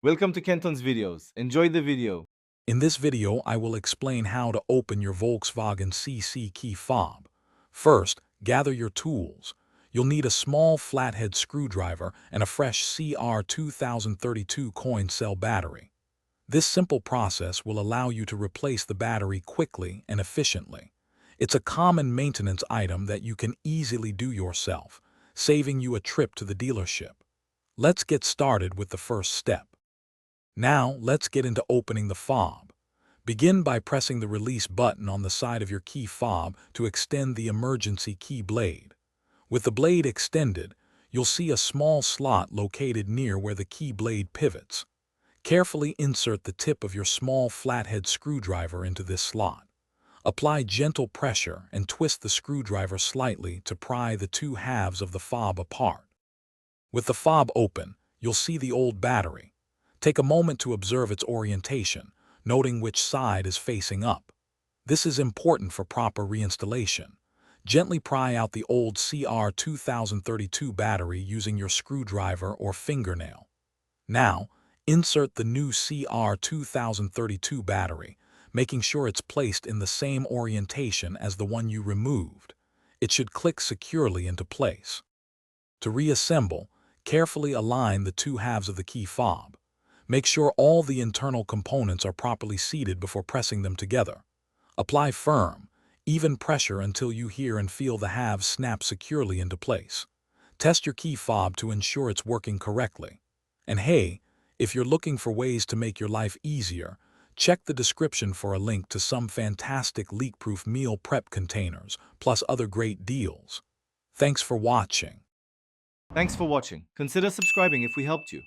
Welcome to Kenton's videos. Enjoy the video. In this video, I will explain how to open your Volkswagen CC key fob. First, gather your tools. You'll need a small flathead screwdriver and a fresh CR2032 coin cell battery. This simple process will allow you to replace the battery quickly and efficiently. It's a common maintenance item that you can easily do yourself, saving you a trip to the dealership. Let's get started with the first step. Now, let's get into opening the fob. Begin by pressing the release button on the side of your key fob to extend the emergency key blade. With the blade extended, you'll see a small slot located near where the key blade pivots. Carefully insert the tip of your small flathead screwdriver into this slot. Apply gentle pressure and twist the screwdriver slightly to pry the two halves of the fob apart. With the fob open, you'll see the old battery. Take a moment to observe its orientation, noting which side is facing up. This is important for proper reinstallation. Gently pry out the old CR2032 battery using your screwdriver or fingernail. Now, insert the new CR2032 battery, making sure it's placed in the same orientation as the one you removed. It should click securely into place. To reassemble, carefully align the two halves of the key fob. Make sure all the internal components are properly seated before pressing them together. Apply firm, even pressure until you hear and feel the halves snap securely into place. Test your key fob to ensure it's working correctly. And hey, if you're looking for ways to make your life easier, check the description for a link to some fantastic leak-proof meal prep containers, plus other great deals. Thanks for watching. Thanks for watching. Consider subscribing if we helped you.